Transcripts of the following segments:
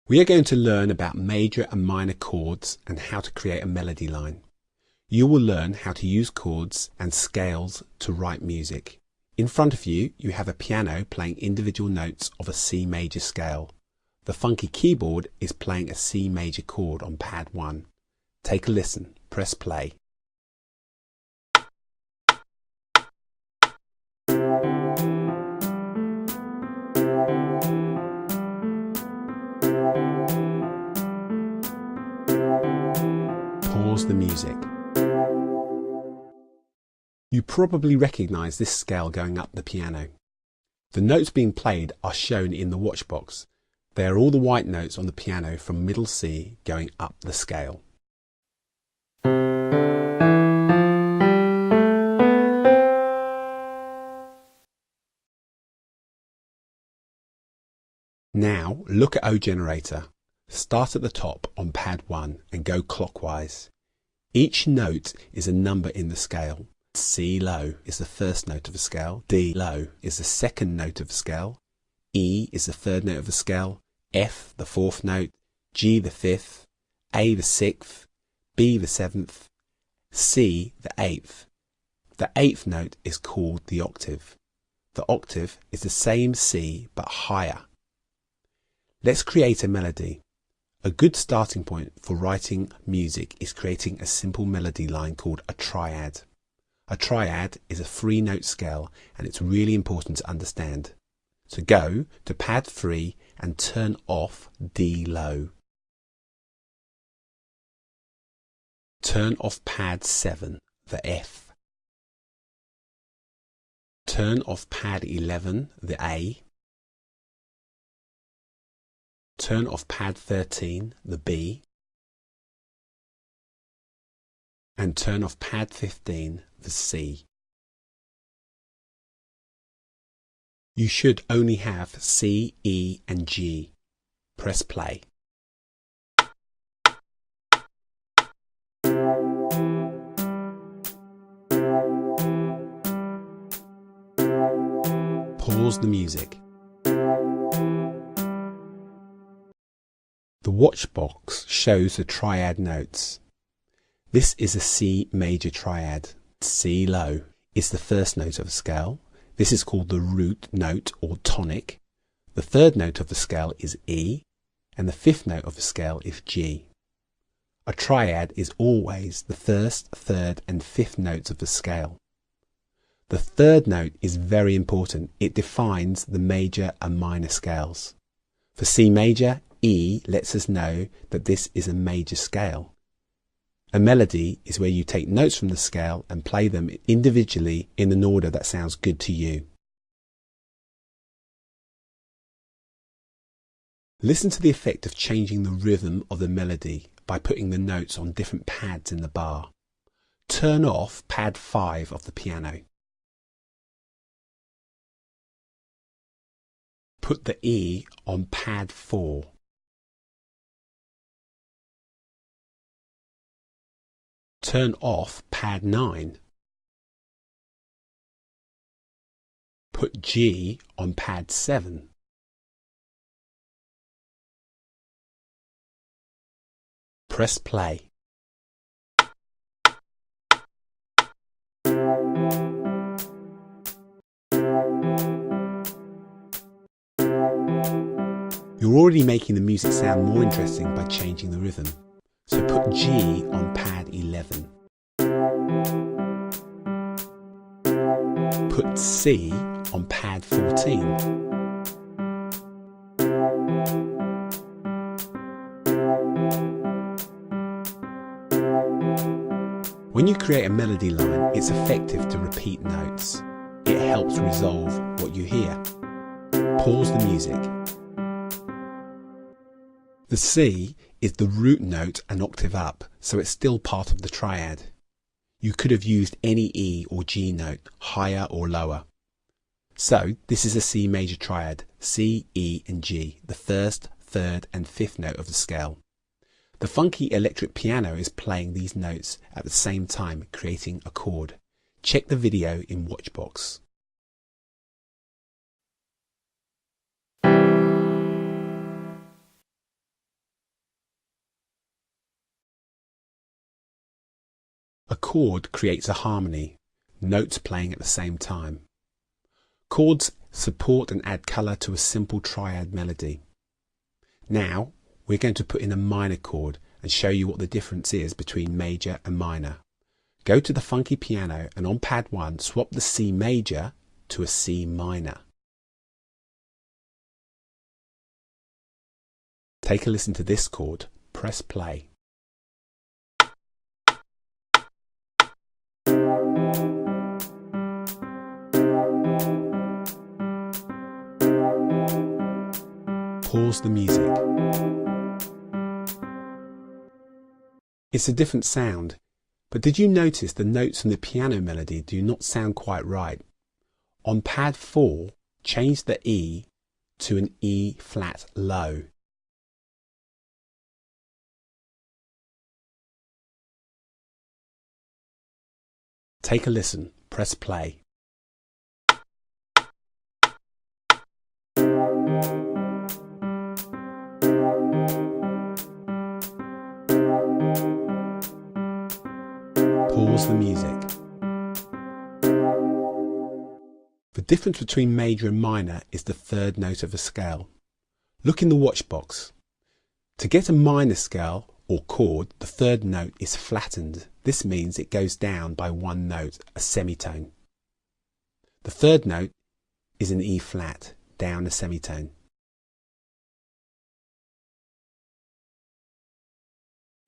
We are going to learn about major and minor chords and how to create a melody line. You will learn how to use chords and scales to write music. In front of you, you have a piano playing individual notes of a C major scale. The funky keyboard is playing a C major chord on pad 1. Take a listen. Press play. Pause the music. You probably recognise this scale going up the piano. The notes being played are shown in the watch box. They are all the white notes on the piano from middle C going up the scale. Now look at O generator. Start at the top on pad 1 and go clockwise. Each note is a number in the scale. C low is the first note of the scale, D low is the second note of the scale, E is the third note of the scale, F the fourth note, G the fifth, A the sixth, B the seventh, C the eighth. The eighth note is called the octave. The octave is the same C but higher. Let's create a melody. A good starting point for writing music is creating a simple melody line called a triad. A triad is a 3-note scale and it's really important to understand. So go to pad 3 and turn off D low. Turn off pad 7, the F. Turn off pad 11, the A. Turn off pad 13, the B. And turn off pad 15, the C. You should only have C, E and G. Press play. Pause the music. The watch box shows the triad notes. This is a C major triad. C low is the first note of the scale. This is called the root note or tonic. The third note of the scale is E, and the fifth note of the scale is G. A triad is always the first, third, and fifth notes of the scale. The third note is very important. It defines the major and minor scales. For C major, E lets us know that this is a major scale. A melody is where you take notes from the scale and play them individually in an order that sounds good to you. Listen to the effect of changing the rhythm of the melody by putting the notes on different pads in the bar. Turn off pad 5 of the piano. Put the E on pad 4. Turn off pad 9. Put G on pad 7. Press play. You're already making the music sound more interesting by changing the rhythm. So put G on pad 11. Put C on pad 14. When you create a melody line, it's effective to repeat notes. It helps resolve what you hear. Pause the music. The C is the root note an octave up, so it's still part of the triad. You could have used any E or G note, higher or lower. So this is a C major triad, C, E and G, the first, third and fifth note of the scale. The funky electric piano is playing these notes at the same time, creating a chord. Check the video in Watchbox. chord creates a harmony, notes playing at the same time. Chords support and add colour to a simple triad melody. Now we're going to put in a minor chord and show you what the difference is between major and minor. Go to the funky piano and on pad 1 swap the C major to a C minor. Take a listen to this chord, press play. Pause the music. It's a different sound, but did you notice the notes from the piano melody do not sound quite right? On pad 4, change the E to an E flat low. Take a listen, press play. Pause the music. The difference between major and minor is the third note of a scale. Look in the watch box. To get a minor scale or chord, the third note is flattened. This means it goes down by one note, a semitone. The third note is an E flat, down a semitone.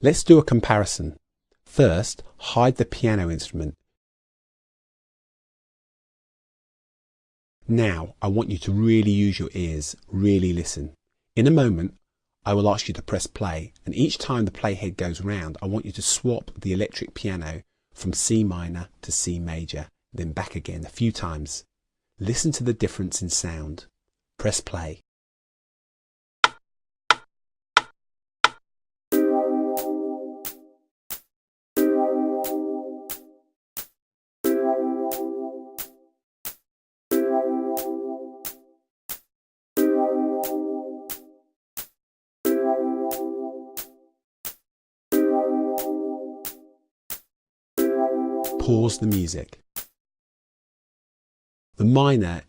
Let's do a comparison. First, hide the piano instrument. Now, I want you to really use your ears, really listen. In a moment, I will ask you to press play, and each time the playhead goes round, I want you to swap the electric piano from C minor to C major, then back again a few times. Listen to the difference in sound. Press play. Pause the music. The minor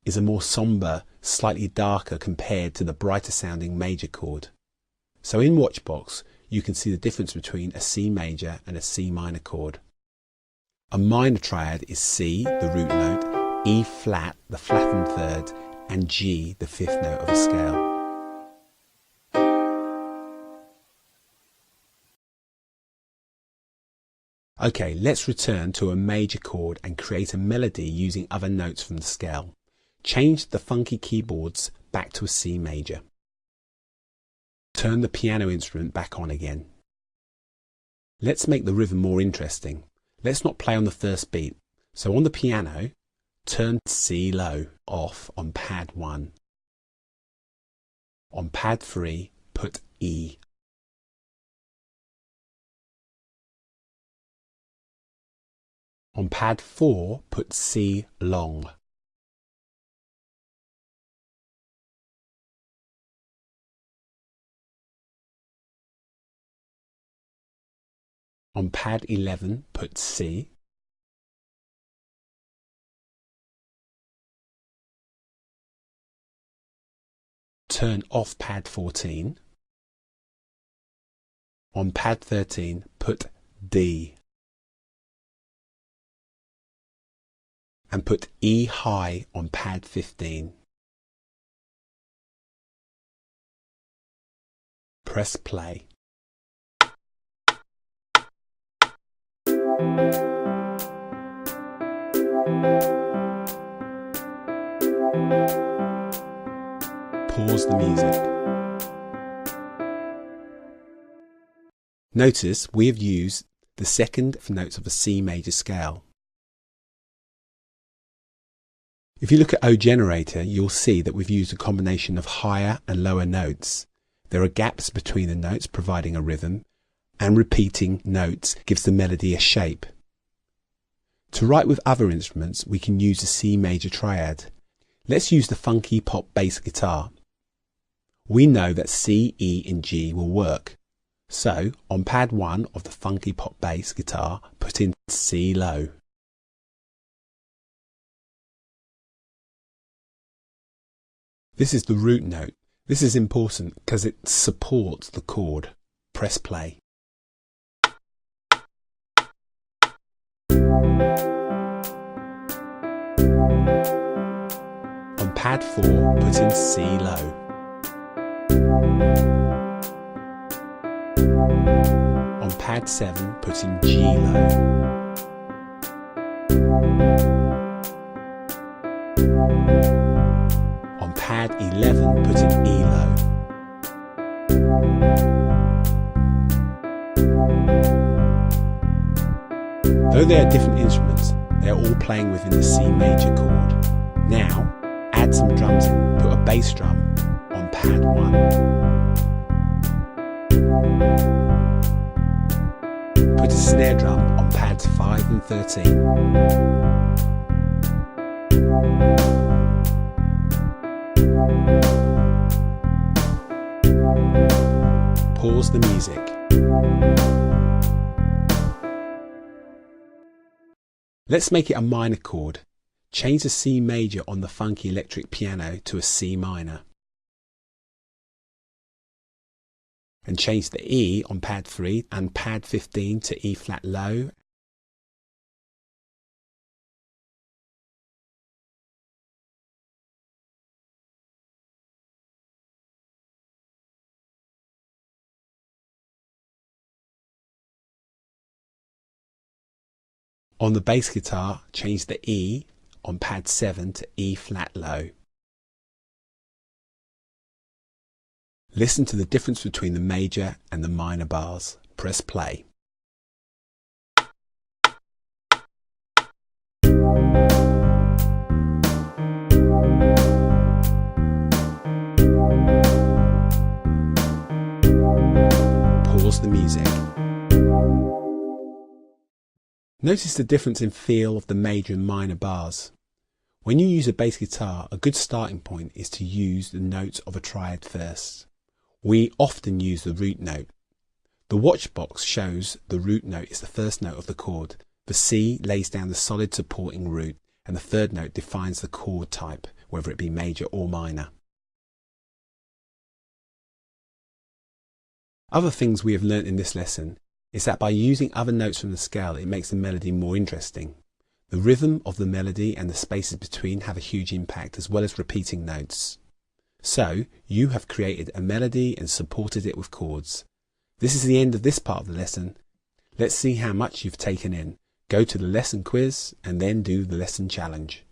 is a more sombre, slightly darker compared to the brighter sounding major chord. So in Watchbox, you can see the difference between a C major and a C minor chord. A minor triad is C, the root note, E flat, the flattened third, and G, the fifth note of a scale. Okay, let's return to a major chord and create a melody using other notes from the scale. Change the funky keyboards back to a C major. Turn the piano instrument back on again. Let's make the rhythm more interesting. Let's not play on the first beat. So on the piano, turn C low off on pad 1. On pad 3, put E. On pad 4, put C long. On pad 11, put C. Turn off pad 14. On pad 13, put D. And put E high on pad 15. Press play. Pause the music. Notice we have used the second notes of a C major scale. If you look at O generator, you'll see that we've used a combination of higher and lower notes. There are gaps between the notes providing a rhythm, and repeating notes gives the melody a shape. To write with other instruments, we can use the C major triad. Let's use the funky pop bass guitar. We know that C, E and G will work, So, on pad 1 of the funky pop bass guitar, put in C low. This is the root note. This is important because it supports the chord. Press play. On pad 4, put in C low. On pad 7, put in G low. On pad 11, put in E low. Though they are different instruments, they are all playing within the C major chord. Now, add some drums in. Put a bass drum on pad 1. Put a snare drum on pads 5 and 13. Pause the music. Let's make it a minor chord. Change the C major on the funky electric piano to a C minor. And change the E on pad 3 and pad 15 to E flat low. On the bass guitar, change the E on pad 7 to E flat low. Listen to the difference between the major and the minor bars. Press play. Pause the music. Notice the difference in feel of the major and minor bars. When you use a bass guitar, a good starting point is to use the notes of a triad first. We often use the root note. The watch box shows the root note is the first note of the chord. The C lays down the solid supporting root, and the third note defines the chord type, whether it be major or minor. Other things we have learnt in this lesson is that by using other notes from the scale, it makes the melody more interesting. The rhythm of the melody and the spaces between have a huge impact, as well as repeating notes. So, you have created a melody and supported it with chords. This is the end of this part of the lesson. Let's see how much you've taken in. Go to the lesson quiz and then do the lesson challenge.